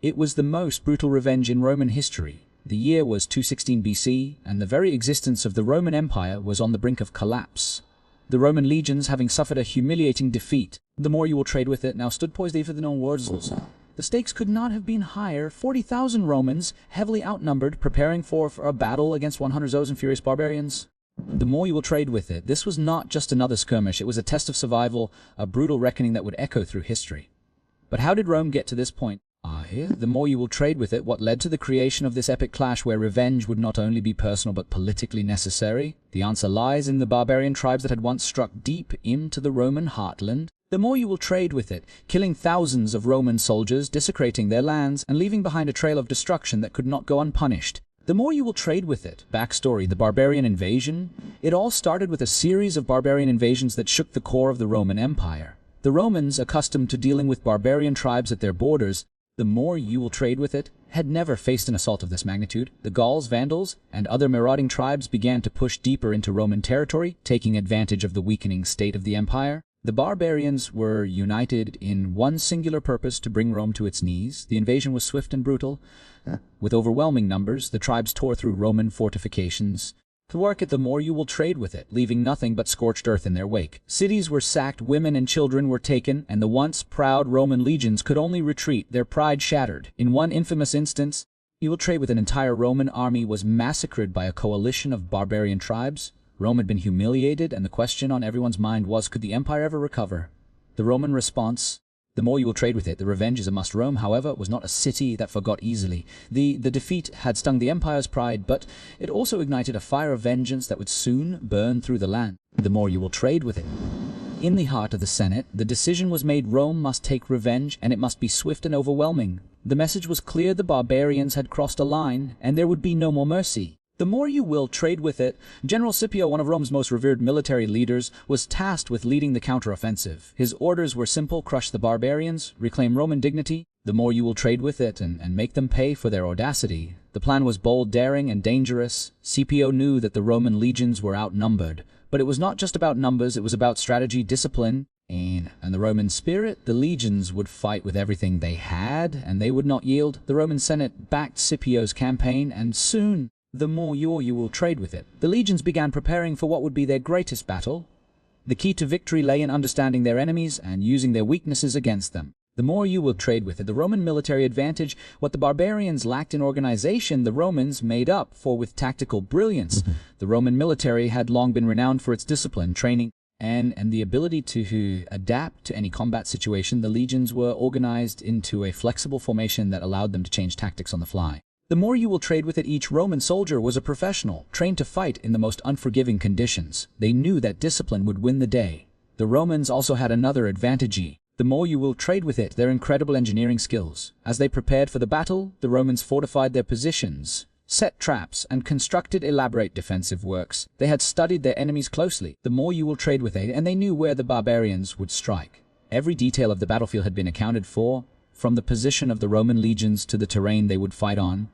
It was the most brutal revenge in Roman history. The year was 216 BC, and the very existence of the Roman Empire was on the brink of collapse. The Roman legions, having suffered a humiliating defeat, the more you will trade with it, now stood poised for the known words. The stakes could not have been higher. 40,000 Romans, heavily outnumbered, preparing for a battle against 100,000 furious barbarians. The more you will trade with it. This was not just another skirmish, it was a test of survival, a brutal reckoning that would echo through history. But how did Rome get to this point? The more you will trade with it, what led to the creation of this epic clash where revenge would not only be personal but politically necessary? The answer lies in the barbarian tribes that had once struck deep into the Roman heartland. The more you will trade with it, killing thousands of Roman soldiers, desecrating their lands, and leaving behind a trail of destruction that could not go unpunished. The more you will trade with it. Backstory: the barbarian invasion. It all started with a series of barbarian invasions that shook the core of the Roman Empire. The Romans, accustomed to dealing with barbarian tribes at their borders, the more you will trade with it, had never faced an assault of this magnitude. The Gauls, Vandals, and other marauding tribes began to push deeper into Roman territory, taking advantage of the weakening state of the empire. The barbarians were united in one singular purpose: to bring Rome to its knees. The invasion was swift and brutal. With overwhelming numbers, the tribes tore through Roman fortifications. To work it, the more you will trade with it, leaving nothing but scorched earth in their wake. Cities were sacked, women and children were taken, and the once proud Roman legions could only retreat, their pride shattered. In one infamous instance, you will trade with an entire Roman army was massacred by a coalition of barbarian tribes. Rome had been humiliated, and the question on everyone's mind was, could the empire ever recover? The Roman response: the more you will trade with it, the revenge is a must. Rome, however, was not a city that forgot easily. The defeat had stung the empire's pride, but it also ignited a fire of vengeance that would soon burn through the land. The more you will trade with it. In the heart of the Senate, the decision was made: Rome must take revenge, and it must be swift and overwhelming. The message was clear: the barbarians had crossed a line, and there would be no more mercy. The more you will trade with it. General Scipio, one of Rome's most revered military leaders, was tasked with leading the counteroffensive. His orders were simple: crush the barbarians, reclaim Roman dignity. The more you will trade with it and make them pay for their audacity. The plan was bold, daring, and dangerous. Scipio knew that the Roman legions were outnumbered. But it was not just about numbers, it was about strategy, discipline, and the Roman spirit. The legions would fight with everything they had, and they would not yield. The Roman Senate backed Scipio's campaign, and soon, the more you will trade with it. The legions began preparing for what would be their greatest battle. The key to victory lay in understanding their enemies and using their weaknesses against them. The more you will trade with it. The Roman military advantage. What the barbarians lacked in organization, the Romans made up for with tactical brilliance. The Roman military had long been renowned for its discipline, training, and the ability to adapt to any combat situation. The legions were organized into a flexible formation that allowed them to change tactics on the fly. The more you will trade with it. Each Roman soldier was a professional, trained to fight in the most unforgiving conditions. They knew that discipline would win the day. The Romans also had another advantage. The more you will trade with it, their incredible engineering skills. As they prepared for the battle, the Romans fortified their positions, set traps, and constructed elaborate defensive works. They had studied their enemies closely. The more you will trade with it, and they knew where the barbarians would strike. Every detail of the battlefield had been accounted for, from the position of the Roman legions to the terrain they would fight on.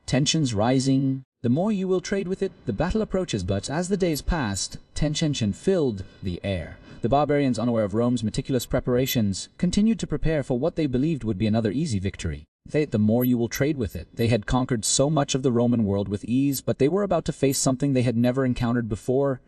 Tensions rising. The more you will trade with it, the battle approaches, but as the days passed, tension filled the air. The barbarians, unaware of Rome's meticulous preparations, continued to prepare for what they believed would be another easy victory. The more you will trade with it. They had conquered so much of the Roman world with ease, but they were about to face something they had never encountered before.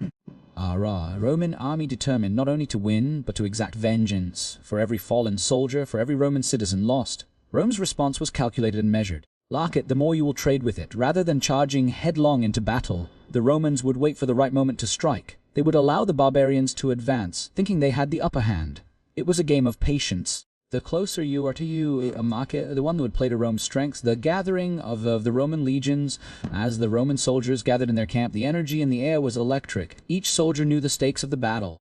A Roman army determined not only to win, but to exact vengeance. For every fallen soldier, for every Roman citizen lost. Rome's response was calculated and measured. The more you will trade with it. Rather than charging headlong into battle, the Romans would wait for the right moment to strike. They would allow the barbarians to advance, thinking they had the upper hand. It was a game of patience. The closer you are to the one that would play to Rome's strengths. The gathering of the Roman legions, as the Roman soldiers gathered in their camp, the energy in the air was electric. Each soldier knew the stakes of the battle.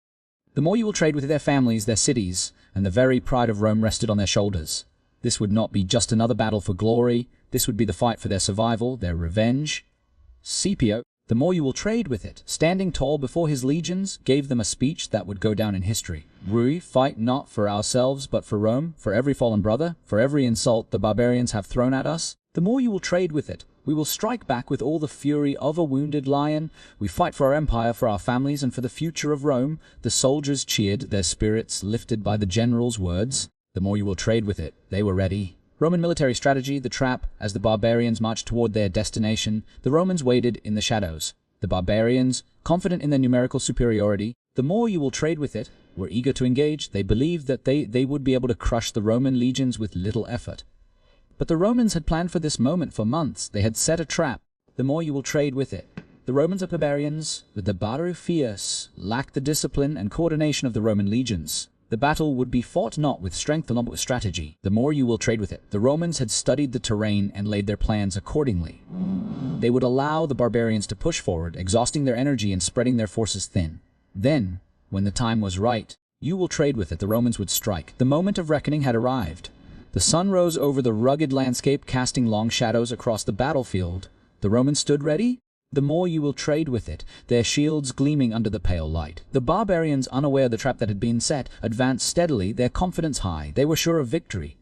The more you will trade with their families, their cities, and the very pride of Rome rested on their shoulders. This would not be just another battle for glory. This would be the fight for their survival, their revenge. Scipio, the more you will trade with it, standing tall before his legions, gave them a speech that would go down in history. We fight not for ourselves, but for Rome, for every fallen brother, for every insult the barbarians have thrown at us. The more you will trade with it, we will strike back with all the fury of a wounded lion. We fight for our empire, for our families, and for the future of Rome. The soldiers cheered, their spirits lifted by the general's words. The more you will trade with it. They were ready. Roman military strategy, the trap. As the barbarians marched toward their destination, the Romans waited in the shadows. The barbarians, confident in their numerical superiority, the more you will trade with it, were eager to engage. They believed that they would be able to crush the Roman legions with little effort. But the Romans had planned for this moment for months. They had set a trap. The more you will trade with it. The Romans are barbarians, but the Barbarians fierce, lacked the discipline and coordination of the Roman legions. The battle would be fought not with strength alone but with strategy. The more you will trade with it. The Romans had studied the terrain and laid their plans accordingly. They would allow the barbarians to push forward, exhausting their energy and spreading their forces thin. Then, when the time was right, you will trade with it. The Romans would strike. The moment of reckoning had arrived. The sun rose over the rugged landscape, casting long shadows across the battlefield. The Romans stood ready. The more you will trade with it, their shields gleaming under the pale light. The barbarians, unaware of the trap that had been set, advanced steadily, their confidence high. They were sure of victory.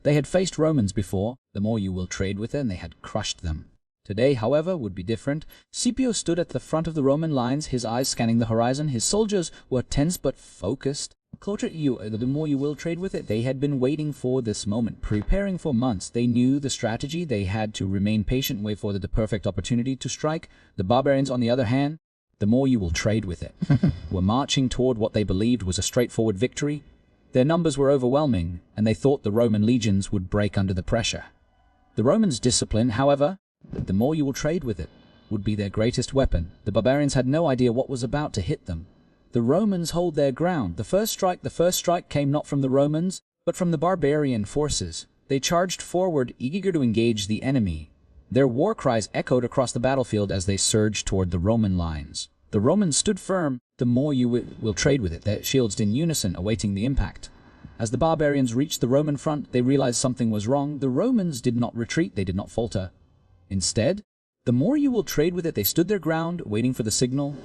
They had faced Romans before. The more you will trade with it, and they had crushed them. Today, however, would be different. Scipio stood at the front of the Roman lines, his eyes scanning the horizon. His soldiers were tense but focused. The more you will trade with it. They had been waiting for this moment, preparing for months. They knew the strategy. They had to remain patient, wait for the perfect opportunity to strike. The barbarians, on the other hand, the more you will trade with it, were marching toward what they believed was a straightforward victory. Their numbers were overwhelming, and they thought the Roman legions would break under the pressure. The Romans' discipline, however, the more you will trade with it, would be their greatest weapon. The barbarians had no idea what was about to hit them. The Romans hold their ground. The first strike came not from the Romans, but from the barbarian forces. They charged forward, eager to engage the enemy. Their war cries echoed across the battlefield as they surged toward the Roman lines. The Romans stood firm. The more you will trade with it, their shields in unison, awaiting the impact. As the barbarians reached the Roman front, they realized something was wrong. The Romans did not retreat. They did not falter. Instead, the more you will trade with it, they stood their ground, waiting for the signal.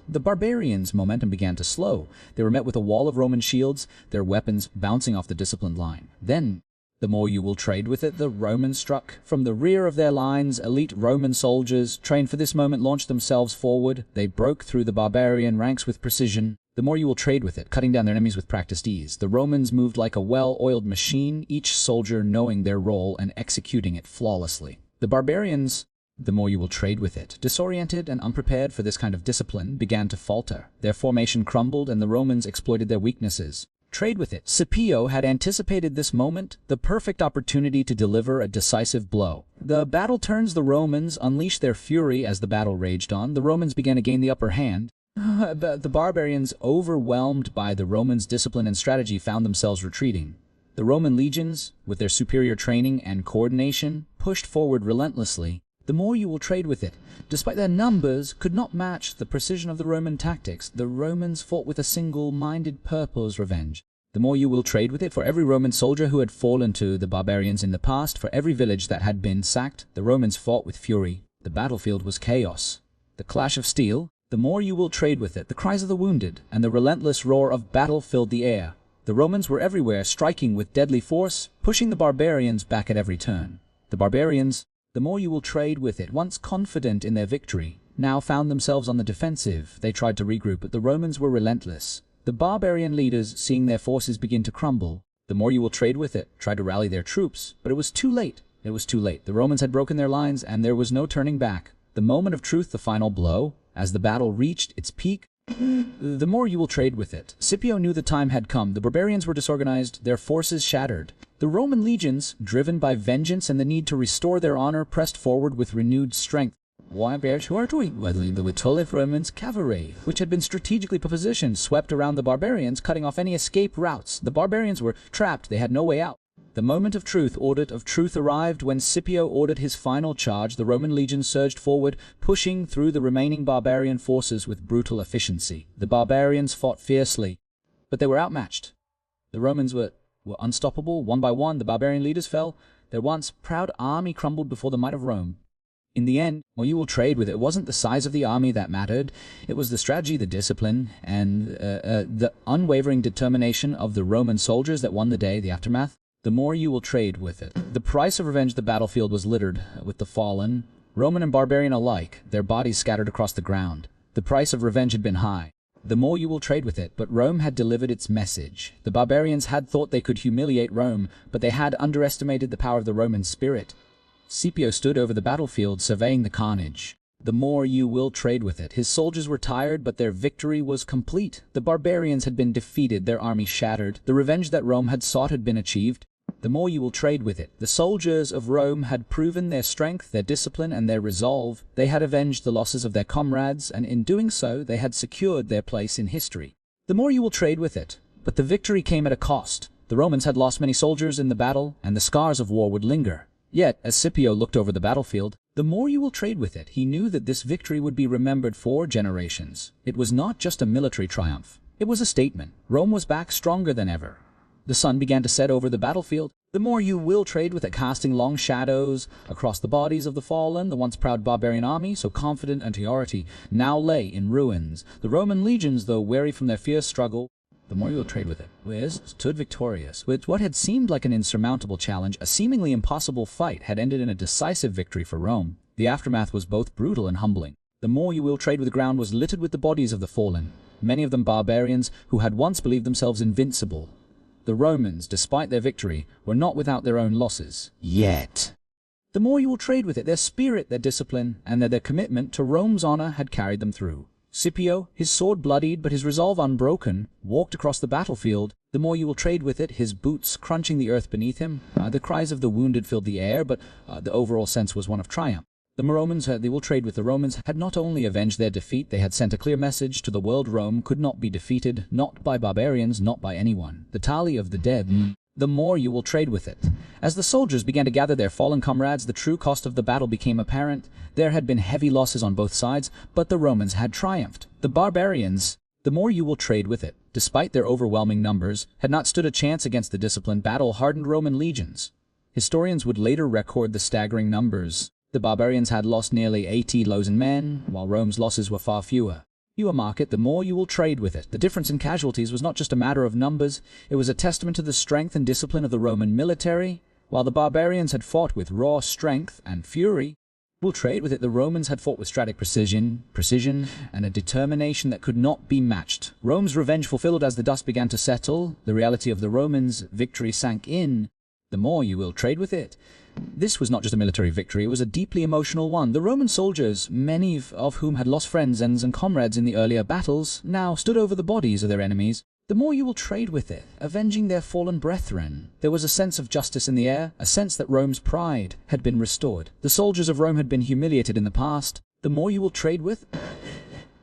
The barbarians' momentum began to slow. They were met with a wall of Roman shields, their weapons bouncing off the disciplined line. Then, the more you will trade with it, the Romans struck. From the rear of their lines, elite Roman soldiers, trained for this moment, launched themselves forward. They broke through the barbarian ranks with precision. The more you will trade with it, cutting down their enemies with practiced ease. The Romans moved like a well-oiled machine, each soldier knowing their role and executing it flawlessly. The barbarians, the more you will trade with it, disoriented and unprepared for this kind of discipline, began to falter. Their formation crumbled, and the Romans exploited their weaknesses. Trade with it. Scipio had anticipated this moment, the perfect opportunity to deliver a decisive blow. The battle turns. The Romans unleashed their fury as the battle raged on. The Romans began to gain the upper hand. The barbarians, overwhelmed by the Romans' discipline and strategy, found themselves retreating. The Roman legions, with their superior training and coordination, pushed forward relentlessly. The more you will trade with it, despite their numbers, could not match the precision of the Roman tactics. The Romans fought with a single-minded purpose: revenge. The more you will trade with it, for every Roman soldier who had fallen to the barbarians in the past, for every village that had been sacked, the Romans fought with fury. The battlefield was chaos. The clash of steel. The more you will trade with it, the cries of the wounded, and the relentless roar of battle filled the air. The Romans were everywhere, striking with deadly force, pushing the barbarians back at every turn. The barbarians, the more you will trade with it, once confident in their victory, now found themselves on the defensive. They tried to regroup, but the Romans were relentless. The barbarian leaders, seeing their forces begin to crumble, the more you will trade with it, tried to rally their troops, but it was too late. It was too late. The Romans had broken their lines, and there was no turning back. The moment of truth, the final blow, as the battle reached its peak, the more you will trade with it. Scipio knew the time had come. The barbarians were disorganized, their forces shattered. The Roman legions, driven by vengeance and the need to restore their honor, pressed forward with renewed strength. The Romans' cavalry, which had been strategically positioned, swept around the barbarians, cutting off any escape routes. The barbarians were trapped. They had no way out. The moment of truth arrived when Scipio ordered his final charge. The Roman legion surged forward, pushing through the remaining barbarian forces with brutal efficiency. The barbarians fought fiercely, but they were outmatched. The Romans were unstoppable. One by one, the barbarian leaders fell. Their once proud army crumbled before the might of Rome. In the end, while you will trade with it, wasn't the size of the army that mattered. It was the strategy, the discipline, and the unwavering determination of the Roman soldiers that won the day. The aftermath. The more you will trade with it. The price of revenge. The battlefield was littered with the fallen, Roman and barbarian alike, their bodies scattered across the ground. The price of revenge had been high. the more you will trade with it. But Rome had delivered its message. The barbarians had thought they could humiliate Rome, but they had underestimated the power of the Roman spirit. Scipio stood over the battlefield, surveying the carnage. The more you will trade with it. His soldiers were tired, but their victory was complete. The barbarians had been defeated, their army shattered. The revenge that Rome had sought had been achieved. The more you will trade with it. The soldiers of Rome had proven their strength, their discipline, and their resolve. They had avenged the losses of their comrades, and in doing so, they had secured their place in history. The more you will trade with it. But the victory came at a cost. The Romans had lost many soldiers in the battle, and the scars of war would linger. Yet, as Scipio looked over the battlefield, the more you will trade with it, he knew that this victory would be remembered for generations. It was not just a military triumph. It was a statement. Rome was back stronger than ever. The sun began to set over the battlefield. The more you will trade with it, casting long shadows across the bodies of the fallen. The once proud barbarian army, so confident and authority, now lay in ruins. The Roman legions, though weary from their fierce struggle, the more you will trade with it, stood victorious. With what had seemed like an insurmountable challenge, a seemingly impossible fight had ended in a decisive victory for Rome. The aftermath was both brutal and humbling. The more you will trade with the ground was littered with the bodies of the fallen, many of them barbarians who had once believed themselves invincible. The Romans, despite their victory, were not without their own losses. Yet. The more you will trade with it, their spirit, their discipline, and their commitment to Rome's honor had carried them through. Scipio, his sword bloodied but his resolve unbroken, walked across the battlefield. The more you will trade with it, his boots crunching the earth beneath him. The cries of the wounded filled the air, but the overall sense was one of triumph. The Romans, they will trade with the Romans, had not only avenged their defeat, they had sent a clear message to the world. Rome could not be defeated, not by barbarians, not by anyone. The tally of the dead, the more you will trade with it. As the soldiers began to gather their fallen comrades, the true cost of the battle became apparent. There had been heavy losses on both sides, but the Romans had triumphed. The barbarians, the more you will trade with it, despite their overwhelming numbers, had not stood a chance against the disciplined, battle-hardened Roman legions. Historians would later record the staggering numbers. The barbarians had lost nearly 80,000 men, while Rome's losses were far fewer. You mark it, the more you will trade with it. The difference in casualties was not just a matter of numbers, it was a testament to the strength and discipline of the Roman military. While the barbarians had fought with raw strength and fury, will trade with it, the Romans had fought with strategic precision, and a determination that could not be matched. Rome's revenge fulfilled as the dust began to settle. The reality of the Romans' victory sank in. The more you will trade with it. This was not just a military victory, it was a deeply emotional one. The Roman soldiers, many of whom had lost friends and comrades in the earlier battles, now stood over the bodies of their enemies. The more you will trade with it, avenging their fallen brethren. There was a sense of justice in the air, a sense that Rome's pride had been restored. The soldiers of Rome had been humiliated in the past. The more you will trade with.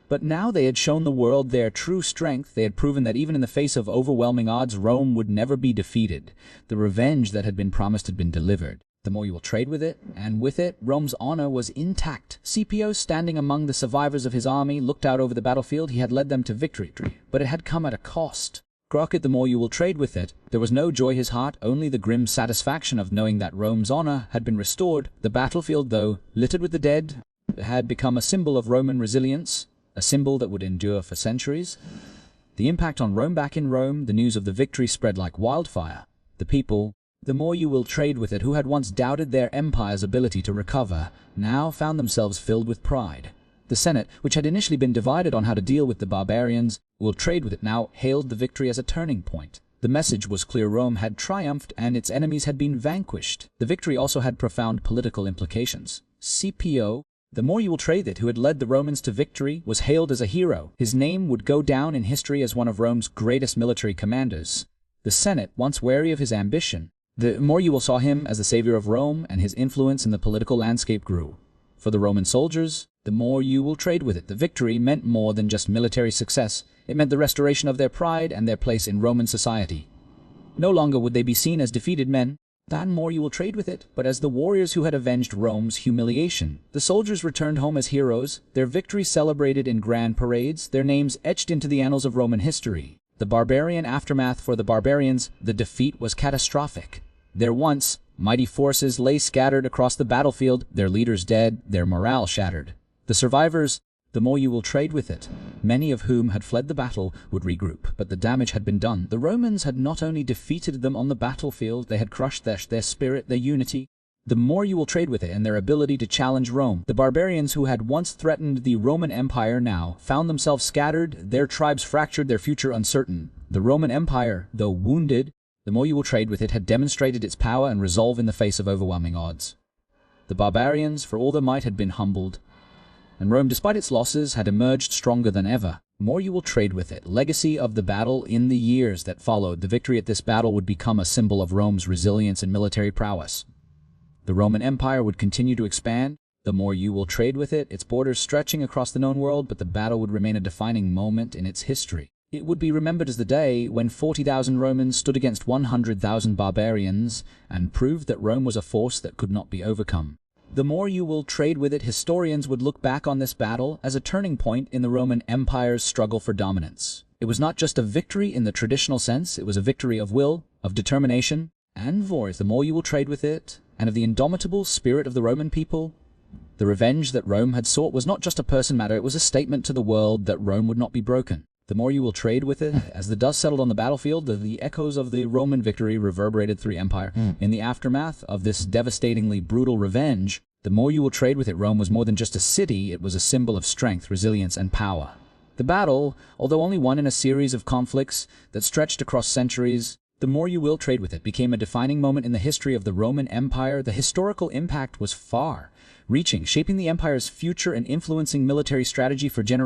But now they had shown the world their true strength. They had proven that even in the face of overwhelming odds, Rome would never be defeated. The revenge that had been promised had been delivered. The more you will trade with it, and with it, Rome's honor was intact. Scipio, standing among the survivors of his army, looked out over the battlefield. He had led them to victory, but it had come at a cost. Crockett, the more you will trade with it. There was no joy in his heart, only the grim satisfaction of knowing that Rome's honor had been restored. The battlefield, though littered with the dead, had become a symbol of Roman resilience, a symbol that would endure for centuries. The impact on Rome. Back in Rome, the news of the victory spread like wildfire. The people, the more you will trade with it, who had once doubted their empire's ability to recover, now found themselves filled with pride. The Senate, which had initially been divided on how to deal with the barbarians, will trade with it now, hailed the victory as a turning point. The message was clear: Rome had triumphed and its enemies had been vanquished. The victory also had profound political implications. Scipio, the more you will trade it, who had led the Romans to victory, was hailed as a hero. His name would go down in history as one of Rome's greatest military commanders. The Senate, once wary of his ambition, the more you will saw him as the savior of Rome, and his influence in the political landscape grew. For the Roman soldiers, the more you will trade with it, the victory meant more than just military success. It meant the restoration of their pride and their place in Roman society. No longer would they be seen as defeated men, the more you will trade with it, but as the warriors who had avenged Rome's humiliation. The soldiers returned home as heroes, their victory celebrated in grand parades, their names etched into the annals of Roman history. The barbarian aftermath. For the barbarians, the defeat was catastrophic. Their once mighty forces lay scattered across the battlefield, their leaders dead, their morale shattered. The survivors, the more you will trade with it, many of whom had fled the battle, would regroup, but the damage had been done. The Romans had not only defeated them on the battlefield, they had crushed their spirit, their unity. the more you will trade with it and their ability to challenge Rome. The barbarians who had once threatened the Roman Empire now found themselves scattered, their tribes fractured, their future uncertain. The Roman Empire, though wounded, the more you will trade with it, had demonstrated its power and resolve in the face of overwhelming odds. The barbarians, for all their might, had been humbled, and Rome, despite its losses, had emerged stronger than ever. The more you will trade with it. Legacy of the battle. In the years that followed, the victory at this battle would become a symbol of Rome's resilience and military prowess. The Roman Empire would continue to expand. The more you will trade with it, its borders stretching across the known world, but the battle would remain a defining moment in its history. It would be remembered as the day when 40,000 Romans stood against 100,000 barbarians and proved that Rome was a force that could not be overcome. The more you will trade with it, historians would look back on this battle as a turning point in the Roman Empire's struggle for dominance. It was not just a victory in the traditional sense, it was a victory of will, of determination, and voice. The more you will trade with it, and of the indomitable spirit of the Roman people. The revenge that Rome had sought was not just a person matter, it was a statement to the world that Rome would not be broken. The more you will trade with it, as the dust settled on the battlefield, the echoes of the Roman victory reverberated through the empire. In the aftermath of this devastatingly brutal revenge, the more you will trade with it, Rome was more than just a city, it was a symbol of strength, resilience, and power. The battle, although only one in a series of conflicts that stretched across centuries, the more you will trade with it became a defining moment in the history of the Roman Empire. The historical impact was far-reaching, shaping the empire's future and influencing military strategy for generations.